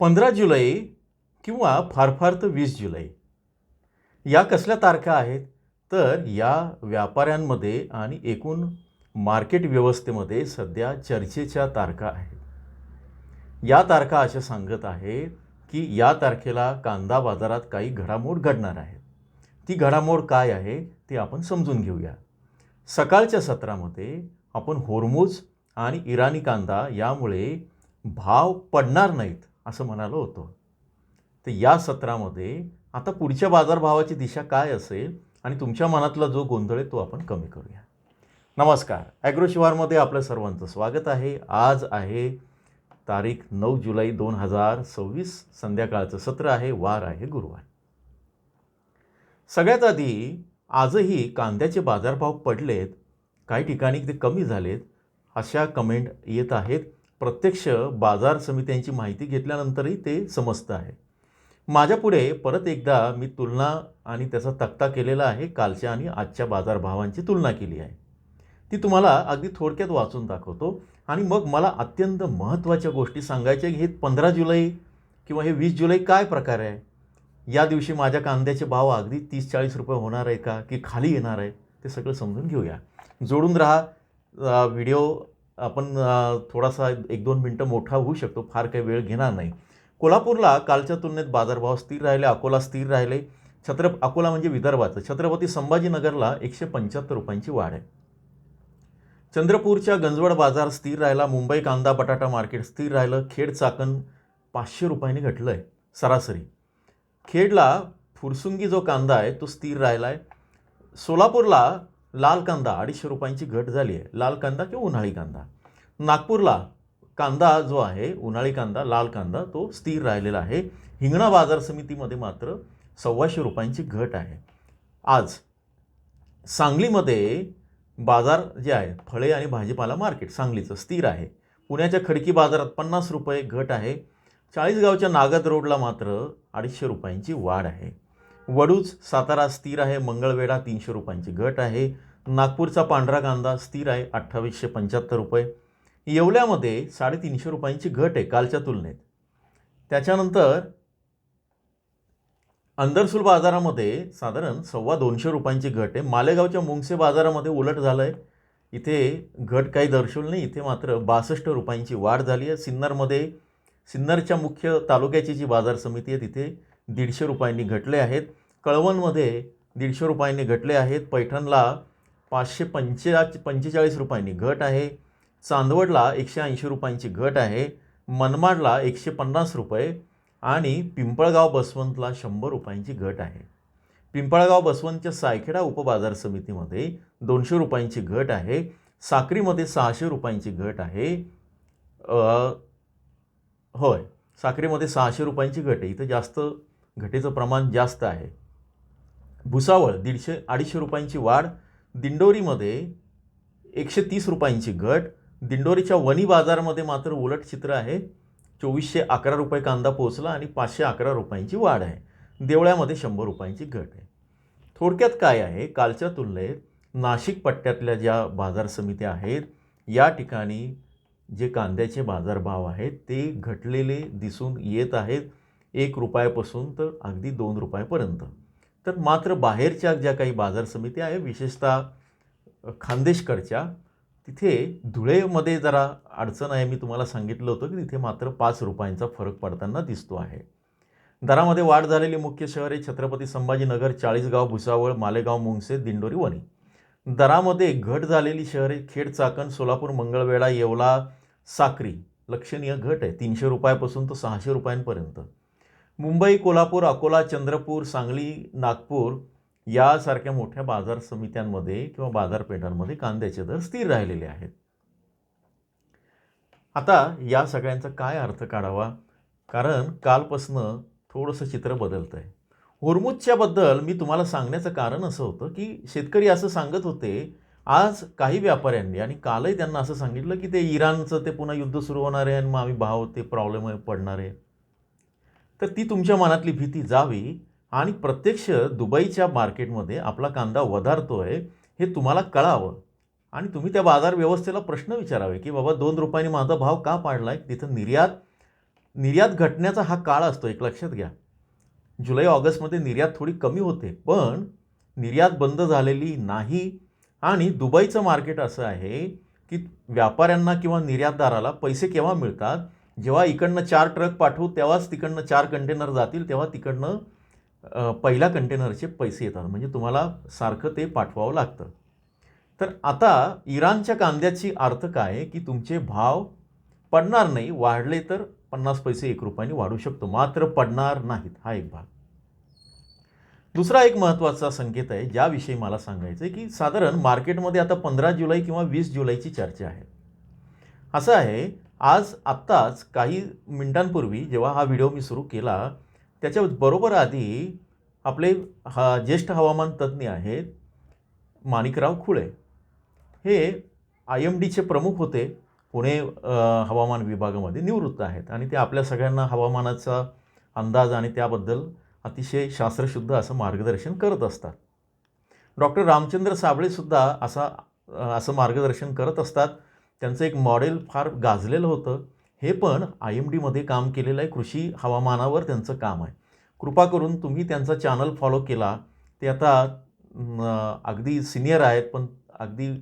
15 जुलै किंवा फार फार तर 20 जुलै या कसल्या तारखा आहेत? तर या व्यापाऱ्यांमध्ये आणि एकूण मार्केट व्यवस्थेमध्ये सध्या चर्चेच्या तारखा आहेत. या तारखा अशा सांगत आहेत की या तारखेला कांदा बाजारात काही घडामोड घडणार आहेत. ती घडामोड काय आहे ते आपण समजून घेऊया. सकाळच्या सत्रामध्ये आपण होर्मुझ आणि इराणी कांदा यामुळे भाव पडणार नाहीत असं म्हणालो होतो. तर या सत्रामध्ये आता पुढच्या बाजारभावाची दिशा काय असेल आणि तुमच्या मनातला जो गोंधळ आहे तो आपण कमी करूया. नमस्कार, ॲग्रो शिवारमध्ये आपलं सर्वांचं स्वागत आहे. आज आहे तारीख 9 जुलै 2026. संध्याकाळचं सत्र आहे, वार आहे गुरुवार. सगळ्यात आधी आजही कांद्याचे बाजारभाव पडलेत, काही ठिकाणी ते कमी झालेत अशा कमेंट येत आहेत. प्रत्यक्ष बाजार समित्यांची माहिती घेतल्यानंतरही ते समजतं आहे. माझ्यापुढे परत एकदा मी तुलना आणि त्याचा तक्ता केलेला आहे. कालच्या आणि आजच्या बाजारभावांची तुलना केली आहे. ती तुम्हाला अगदी थोडक्यात वाचून दाखवतो आणि मग मला अत्यंत महत्त्वाच्या गोष्टी सांगायच्या की हे 15 जुलै किंवा हे 20 जुलै काय प्रकार आहे. या दिवशी माझ्या कांद्याचे भाव अगदी 30-40 रुपये होणार आहे का की खाली येणार आहे ते सगळं समजून घेऊया. जोडून राहा. व्हिडिओ आपण थोडासा 1-2 मिनटं मोठा होऊ शकतो, फार काही वेळ घेणार नाही. कोल्हापूरला कालच्या तुलनेत बाजारभाव स्थिर राहिले, अकोला स्थिर राहिले. अकोला म्हणजे विदर्भाचं. छत्रपती संभाजीनगरला 175 रुपयांची वाढ आहे. चंद्रपूरच्या गंजवड बाजार स्थिर राहिला. मुंबई कांदा बटाटा मार्केट स्थिर राहिलं. खेड चाकण 500 रुपयांनी घटलं आहे सरासरी. खेडला फुरसुंगी जो कांदा आहे तो स्थिर राहिला आहे. सोलापूरला लाल कांदा 250 रुपयांची घट झाली आहे, लाल कांदा किंवा उन्हाळी कांदा. नागपूरला कांदा जो आहे उन्हाळी कांदा लाल कांदा तो स्थिर राहिलेला आहे. हिंगणा बाजार समितीमध्ये मात्र 125 रुपयांची घट आहे. आज सांगलीमध्ये बाजार जे आहे फळे आणि भाजीपाला मार्केट सांगलीचं स्थिर आहे. पुण्याच्या खडकी बाजारात 50 रुपये घट आहे. चाळीसगावच्या नागद रोडला मात्र 250 रुपयांची वाढ आहे. वडूज सातारा स्थिर आहे. मंगळवेढा 300 रुपयांची घट आहे. नागपूरचा पांढरा कांदा स्थिर आहे 2875 रुपये. येवल्यामध्ये 350 रुपयांची घट आहे कालच्या तुलनेत. त्याच्यानंतर अंदरसूल बाजारामध्ये साधारण 250 रुपयांची घट आहे. मालेगावच्या मुंगसे बाजारामध्ये उलट झालं आहे. इथे घट काही दर्शवली नाही, इथे मात्र 62 रुपयांची वाढ झाली आहे. सिन्नरच्या मुख्य तालुक्याची जी बाजार समिती आहे तिथे 150 रुपयांनी घटले आहेत. कळवणमध्ये 150 रुपयांनी घटले आहेत. पैठणला 545 रुपयांनी घट आहे. चांदवडला 180 रुपयांची घट आहे. मनमाडला 150 रुपये आणि पिंपळगाव बसवंतला 100 रुपयांची घट आहे. पिंपळगाव बसवंतच्या सायखेडा उपबाजार समितीमध्ये 200 रुपयांची घट आहे. साक्रीमध्ये 600 रुपयांची घट आहे. होय, साक्रीमध्ये 600 रुपयांची घट आहे. इथं जास्त घटीचं प्रमाण जास्त आहे. भुसावळ 250 रुपयांची वाढ. दिंडोरीमध्ये 130 रुपयांची घट. दिंडोरीच्या वणी बाजारामध्ये मात्र उलट चित्र आहे. 2411 रुपये कांदा पोचला आणि 511 रुपयांची वाढ आहे. देवळ्यामध्ये 100 रुपयांची घट आहे. थोडक्यात काय आहे, कालच्या तुलनेत नाशिक पट्ट्यातल्या ज्या बाजार समित्या आहेत या ठिकाणी जे कांद्याचे बाजारभाव आहेत ते घटलेले दिसून येत आहेत. 1 रुपयापासून तर अगदी 2 रुपयापर्यंत. तर मात्र बाहेरच्या ज्या काही बाजार समित्या आहे विशेषतः खानदेशकडच्या तिथे धुळेमध्ये जरा अडचण आहे. मी तुम्हाला सांगितलं होतं की तिथे मात्र 5 रुपयांचा फरक पडताना दिसतो आहे. दरामध्ये वाढ झालेली मुख्य शहरे छत्रपती संभाजीनगर, चाळीसगाव, भुसावळ, मालेगाव, मुंगसे, दिंडोरी, वणी. दरामध्ये घट झालेली शहरे खेड चाकण, सोलापूर, मंगळवेढा, येवला, साक्री. लक्षणीय घट आहे 300 रुपयापासून तर 600 रुपयांपर्यंत. मुंबई, कोल्हापूर, अकोला, चंद्रपूर, सांगली, नागपूर यासारख्या मोठ्या बाजार समित्यांमध्ये किंवा बाजारपेठांमध्ये कांद्याचे दर स्थिर राहिलेले आहेत. आता या सगळ्यांचा काय अर्थ काढावा, कारण कालपासनं थोडंसं चित्र बदलतं आहे. होर्मुझच्याबद्दल मी तुम्हाला सांगण्याचं कारण असं होतं की शेतकरी असं सांगत होते आज काही व्यापाऱ्यांनी, आणि कालही त्यांना असं सांगितलं की ते इराणचं ते पुन्हा युद्ध सुरू होणार आहे आणि मग आम्ही भाव ते प्रॉब्लेम पडणार आहे. तर ती तुमच्या मनातली भीती जावी आणि प्रत्यक्ष दुबईच्या मार्केटमध्ये आपला कांदा वधारतो आहे हे तुम्हाला कळावं आणि तुम्ही त्या बाजार व्यवस्थेला प्रश्न विचारावे की बाबा 2 रुपयांनी माझा भाव का पाडला आहे. तिथं निर्यात निर्यात घटण्याचा हा काळ असतो, एक लक्षात घ्या. जुलै ऑगस्टमध्ये निर्यात थोडी कमी होते, पण निर्यात बंद झालेली नाही. आणि दुबईचं मार्केट असं आहे की व्यापाऱ्यांना किंवा निर्यातदाराला पैसे केव्हा मिळतात, जेव्हा इकडनं 4 ट्रक पाठवू तेव्हाच तिकडनं 4 कंटेनर जातील, तेव्हा तिकडनं पहिल्या कंटेनरचे पैसे येतात. म्हणजे तुम्हाला सारखं ते पाठवावं लागतं. तर आता इराणच्या कांद्याची अर्थ काय की तुमचे भाव पडणार नाही, वाढले तर 50 पैसे 1 रुपयाने वाढू शकतो, मात्र पडणार नाहीत. हा एक भाग. दुसरा एक महत्त्वाचा संकेत आहे ज्याविषयी मला सांगायचं आहे की साधारण मार्केटमध्ये आता 15 जुलै किंवा 20 जुलैची चर्चा आहे. असं आहे, आज आत्ताच काही मिनिटांपूर्वी जेव्हा हा व्हिडिओ मी सुरू केला त्याच्या बरोबर आधी आपले ज्येष्ठ हवामान तज्ज्ञ आहेत माणिकराव खुळे, हे IMDचे प्रमुख होते. पुणे हवामान विभागामध्ये निवृत्त आहेत आणि ते आपल्या सगळ्यांना हवामानाचा अंदाज आणि त्याबद्दल अतिशय शास्त्रशुद्ध असं मार्गदर्शन करत असतात. डॉक्टर रामचंद्र साबळेसुद्धा असं मार्गदर्शन करत असतात. त्यांचं एक मॉडेल फार गाजलेलं होतं. हे पण IMDमध्ये काम केलेलं आहे. कृषी हवामानावर त्यांचं काम आहे. कृपा करून तुम्ही त्यांचा चॅनल फॉलो केला. ते आता अगदी सिनियर आहेत, पण अगदी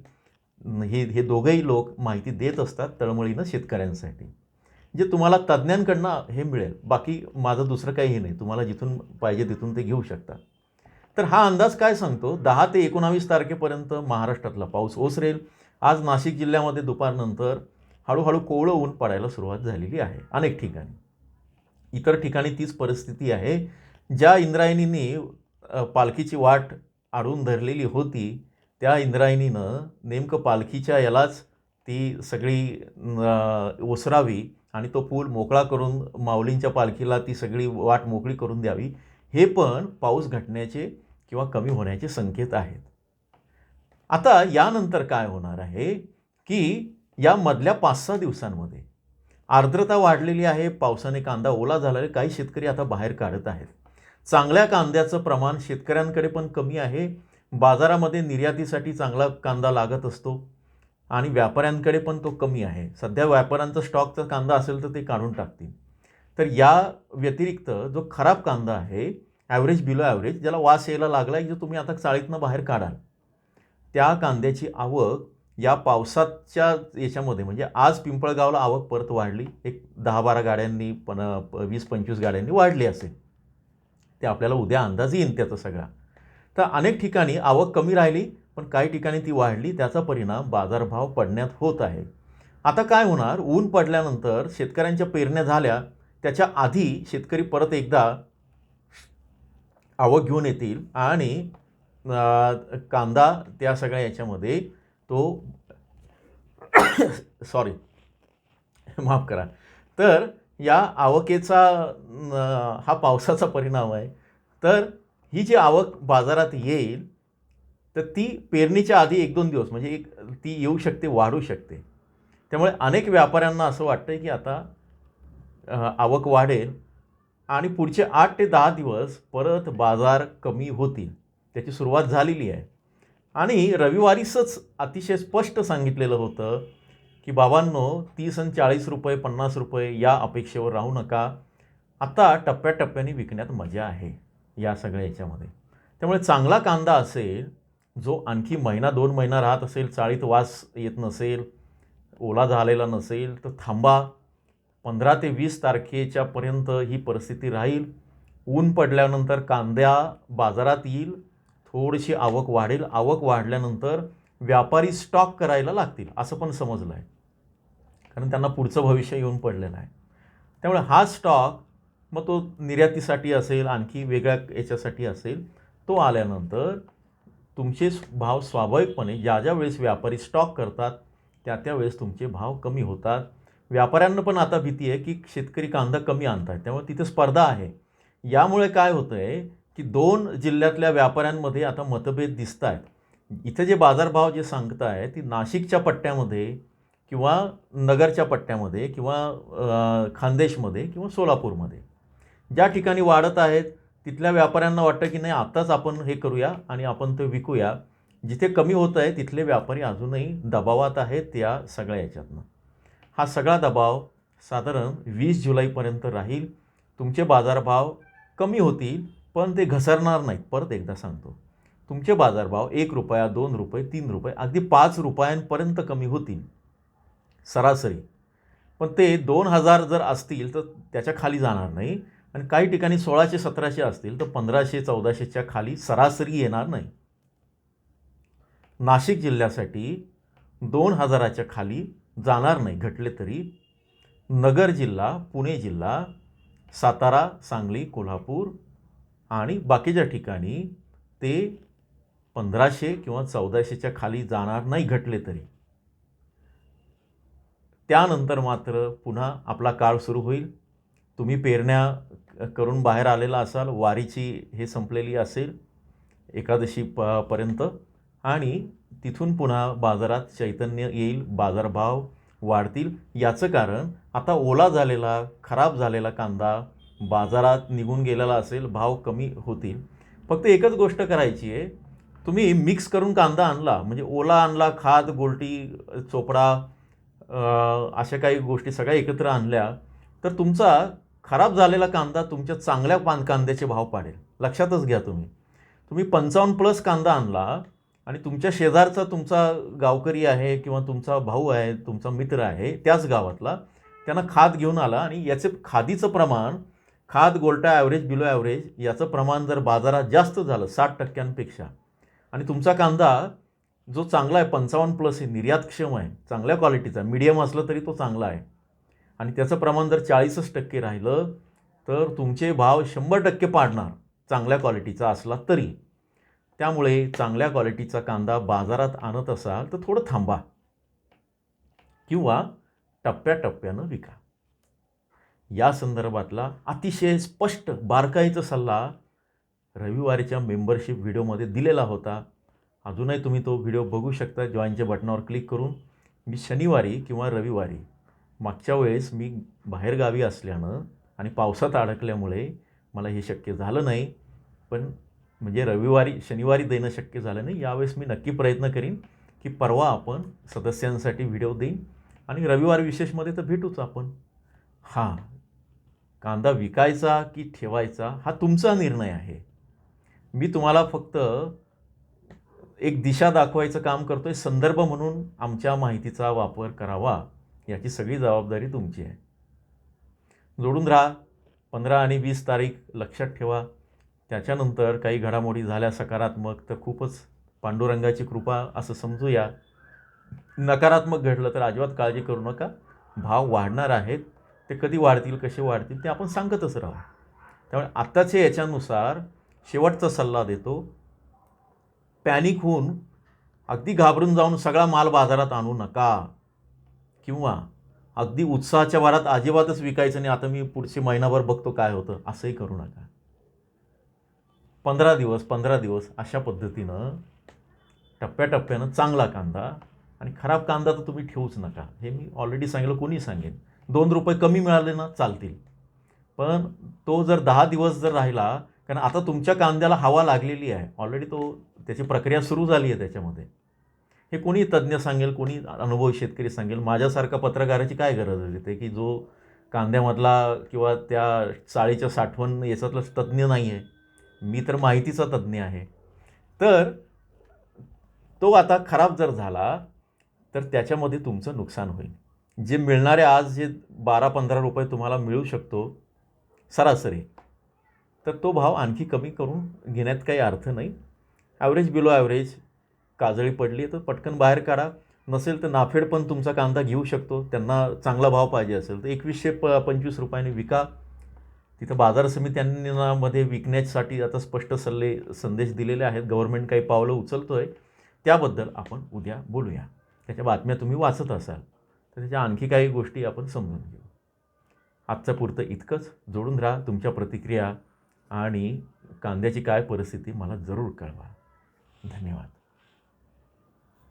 हे दोघंही लोक माहिती देत असतात तळमळीनं शेतकऱ्यांसाठी. जे तुम्हाला तज्ज्ञांकडनं हे मिळेल, बाकी माझं दुसरं काहीही नाही. तुम्हाला जिथून पाहिजे तिथून ते घेऊ शकता. तर हा अंदाज काय सांगतो, 10 ते 19 तारखेपर्यंत महाराष्ट्रातला पाऊस ओसरेल. आज नाशिक जिल्ह्यामध्ये दुपारनंतर हळूहळू कोवळं ऊन पडायला सुरुवात झालेली आहे अनेक ठिकाणी. इतर ठिकाणी तीच परिस्थिती आहे. ज्या इंद्रायणींनी पालखीची वाट अडवून धरलेली होती, त्या इंद्रायणीनं नेमकं पालखीच्या यालाच ती सगळी ओसरावी आणि तो पूल मोकळा करून माऊलींच्या पालखीला ती सगळी वाट मोकळी करून द्यावी. हे पण पाऊस घटण्याचे किंवा कमी होण्याचे संकेत आहेत. आता यानंतर काय होणार आहे की या मधल्या 5-6 दिवसांमध्ये आर्द्रता वाढलेली आहे, पावसाने कांदा ओला झाला आहे. काही शेतकरी आता बाहेर काढत आहेत. चांगल्या कांद्याचं प्रमाण शेतकऱ्यांकडे पण कमी आहे. बाजारामध्ये निर्यातीसाठी चांगला कांदा लागत असतो आणि व्यापाऱ्यांकडे पण तो कमी आहे. सध्या व्यापाऱ्यांचा स्टॉकचा कांदा असेल तर ते काढून टाकतील. तर या व्यतिरिक्त जो खराब कांदा आहे, ॲव्हरेज बिलो ॲव्हरेज, ज्याला वास यायला लागला आहे, जो तुम्ही आता चाळीतनं बाहेर काढाल, त्या कांद्याची आवक या पावसाच्या याच्यामध्ये, म्हणजे आज पिंपळगावला आवक परत वाढली. एक 10-12 गाड्यांनी, 20-25 गाड्यांनी वाढली असेल. ते आपल्याला उद्या अंदाज येईल त्याचा सगळा. तर अनेक ठिकाणी आवक कमी राहिली, पण काही ठिकाणी ती वाढली. त्याचा परिणाम बाजारभाव पडण्यात होत आहे. आता काय होणार, ऊन पडल्यानंतर शेतकऱ्यांच्या पेरण्या झाल्या, त्याच्या आधी शेतकरी परत एकदा आवक घेऊन येतील आणि कांदा त्या सगळ्या याच्यामध्ये तो सॉरी माफ करा. तर या आवकेचा हा पावसाचा परिणाम आहे. तर ही जी आवक बाजारात येईल, तर ती पेरणीच्या आधी 1-2 दिवस म्हणजे ती येऊ शकते, वाढू शकते. त्यामुळे अनेक व्यापाऱ्यांना असं वाटतं की आता आवक वाढेल आणि पुढचे 8 ते 10 दिवस परत बाजार कमी होतील. त्याची सुरुवात झालेली आहे. आणि रविवारीच अतिशय स्पष्ट सांगितलेलं होतं की बाबांनो, 30 आणि 40 रुपये, 50 रुपये या अपेक्षेवर राहू नका. आता टप्प्याटप्प्याने विकण्यात मजा आहे या सगळ्या याच्यामध्ये. त्यामुळे चांगला कांदा असेल, जो आणखी 1-2 महिना राहत असेल, चाळीत वास येत नसेल, ओला झालेला नसेल, तर थांबा. 15 ते 20 तारखेच्यापर्यंत ही परिस्थिती राहील. ऊन पडल्यानंतर कांद्या बाजारात येईल, थोडीशी आवक वाढेल. आवक वाढल्यानंतर व्यापारी स्टॉक करायला लागतील असं पण समजलं आहे, कारण त्यांना पुढचं भविष्य येऊन पडलेलं आहे. त्यामुळे हा स्टॉक मग तो निर्यातीसाठी असेल, आणखी वेगळ्या याच्यासाठी असेल, तो आल्यानंतर तुमचे भाव स्वाभाविकपणे ज्या ज्या वेळेस व्यापारी स्टॉक करतात त्या वेळेस तुमचे भाव कमी होतात. व्यापाऱ्यांना पण आता भीती आहे की शेतकरी कांदा कमी आणत आहेत, त्यामुळे तिथे स्पर्धा आहे. यामुळे काय होतं आहे की 2 जिल्ह्यातल्या व्यापाऱ्यांमध्ये आता मतभेद दिसत आहेत. इथे जे बाजारभाव जे सांगत आहे ती नाशिकच्या पट्ट्यामध्ये किंवा नगरच्या पट्ट्यामध्ये किंवा खानदेशमध्ये किंवा सोलापूरमध्ये ज्या ठिकाणी वाढत आहेत तिथल्या व्यापाऱ्यांना वाटतं की नाही, आत्ताच आपण हे करूया आणि आपण ते विकूया. जिथे कमी होत आहे तिथले व्यापारी अजूनही दबावात आहेत या सगळ्या याच्यातनं. हा सगळा दबाव साधारण 20 जुलैपर्यंत राहील. तुमचे बाजारभाव कमी होतील, पण ते घसरणार नाहीत. परत एकदा सांगतो, तुमचे बाजारभाव 1 रुपया, 2 रुपये, 3 रुपये, अगदी 5 रुपयांपर्यंत कमी होतील सरासरी. पण ते 2000 जर असतील तर त्याच्या खाली जाणार नाही. आणि काही ठिकाणी 1600-1700 असतील तर 1500-1400च्या खाली सरासरी येणार नाही. नाशिक जिल्ह्यासाठी 2000च्या खाली जाणार नाही घटले तरी. नगर जिल्हा, पुणे जिल्हा, सातारा, सांगली, कोल्हापूर आणि बाकीच्या ठिकाणी ते 1500 किंवा 1400च्या खाली जाणार नाही घटले तरी. त्यानंतर मात्र पुन्हा आपला काळ सुरू होईल. तुम्ही पेरण्या करून बाहेर आलेला असाल, वारीची हे संपलेली असेल एकादशी पर्यंत, आणि तिथून पुन्हा बाजारात चैतन्य येईल, बाजारभाव वाढतील. याचं कारण आता ओला झालेला, खराब झालेला कांदा बाजारात निघून गेलेला असेल, भाव कमी होतील. फक्त एकच गोष्ट करायची आहे, तुम्ही मिक्स करून कांदा आणला, म्हणजे ओला आणला, खाद, गोलटी, चोपडा, अशा काही गोष्टी सगळ्या एकत्र आणल्या तर तुमचा खराब झालेला कांदा तुमच्या चांगल्या कांद्याचे भाव पाडेल. लक्षातच घ्या. तुम्ही 55+ कांदा आणला आणि तुमच्या शेजारचा तुमचा गावकरी आहे किंवा तुमचा भाऊ आहे, तुमचा मित्र आहे त्याच गावातला, त्यांना खाद घेऊन आला आणि याचे खादीचं प्रमाण, खाद, गोलटा, ॲव्हरेज, बिलो ॲव्हरेज याचं प्रमाण जर बाजारात जास्त झालं 60% आणि तुमचा कांदा जो चांगला आहे 55+ आहे, निर्यातक्षम आहे, चांगल्या क्वालिटीचा, मीडियम असलं तरी तो चांगला आहे, आणि त्याचं प्रमाण जर 40% राहिलं तर तुमचे भाव 100% पाडणार चांगल्या क्वालिटीचा असला तरी. त्यामुळे चांगल्या क्वालिटीचा कांदा बाजारात आणत असाल तर थोडं थांबा किंवा टप्प्याटप्प्यानं विका. या संदर्भातला अतिशय स्पष्ट बारकाईचा सल्ला रविवारीच्या मेंबरशिप व्हिडिओमध्ये दिलेला होता. अजूनही तुम्ही तो व्हिडिओ बघू शकता जॉईनच्या बटनावर क्लिक करून. मी शनिवारी किंवा रविवारी, मागच्या वेळेस मी बाहेरगावी असल्यानं आणि पावसात अडकल्यामुळे मला हे शक्य झालं नाही, पण म्हणजे शनिवारी देणं शक्य झालं नाही. यावेळेस मी नक्की प्रयत्न करीन की परवा आपण सदस्यांसाठी व्हिडिओ देईन आणि रविवार विशेषमध्ये तर भेटूच आपण. हां, कांदा विकायचा की ठेवायचा हा तुमचा निर्णय आहे. मी तुम्हाला फक्त एक दिशा दाखवायचं काम करतोय. संदर्भ म्हणून आमच्या माहितीचा वापर करावा याची सगळी जबाबदारी तुमची आहे. जोडून राहा. 15 आणि 20 तारीख लक्षात ठेवा. त्याच्यानंतर काही घडामोडी झाल्या सकारात्मक तर खूपच पांडुरंगाची कृपा असं समजूया. नकारात्मक घडलं तर अजिबात काळजी करू नका. भाव वाढणार आहेत. ते कधी वाढतील, कसे वाढतील ते आपण सांगतच राहू. त्यामुळे आत्ताचे याच्यानुसार शेवटचा सल्ला देतो, पॅनिक होऊन अगदी घाबरून जाऊन सगळा माल बाजारात आणू नका, किंवा अगदी उत्साहाच्या भरात अजिबातच विकायचं नाही, आता मी पुढचे महिनाभर बघतो काय होतं, असंही करू नका. 15 दिवस अशा पद्धतीनं टप्प्याटप्प्यानं चांगला कांदा, आणि खराब कांदा तर तुम्ही ठेवूच नका. हे मी ऑलरेडी सांगितलं, कोणी सांगेन. 2 रुपये कमी मिळाले ना चालतील, पण तो जर 10 दिवस जर राहिला, कारण आता तुमच्या कांद्याला हवा लागलेली आहे ऑलरेडी, त्याची प्रक्रिया सुरू झाली आहे त्याच्यामध्ये. हे कोणी तज्ज्ञ सांगेल, कोणी अनुभवी शेतकरी सांगेल. माझ्यासारखा पत्रकाराची काय गरज आहे की जो कांद्यामधला किंवा त्या चाळीच्या साठवण याच्यातला तज्ज्ञ नाही आहे. मी तर माहितीचा तज्ज्ञ आहे. तर तो आता खराब जर झाला तर त्याच्यामध्ये तुमचं नुकसान होईल. जे मिळणारे आज जे 12-15 रुपये तुम्हाला मिळू शकतो सरासरी, तर तो भाव आणखी कमी करून घेण्यात काही अर्थ नाही. ॲव्हरेज, बिलो ॲव्हरेज काजळी पडली तर पटकन बाहेर काढा. नसेल तर नाफेड पण तुमचा कांदा घेऊ शकतो. त्यांना चांगला भाव पाहिजे असेल तर 2125 रुपयांनी विका. तिथं बाजार समित्यांमध्ये विकण्यासाठी आता स्पष्ट संदेश दिलेले आहेत. गव्हर्नमेंट काही पावलं उचलतो आहे, त्याबद्दल आपण उद्या बोलूया. त्याच्या बातम्या तुम्ही वाचत असाल तर त्याच्या आणखी काही गोष्टी आपण समजून घेऊ. आजचं पुरतं इतकंच. जोडून राहा. तुमच्या प्रतिक्रिया आणि कांद्याची काय परिस्थिती मला जरूर कळवा. धन्यवाद.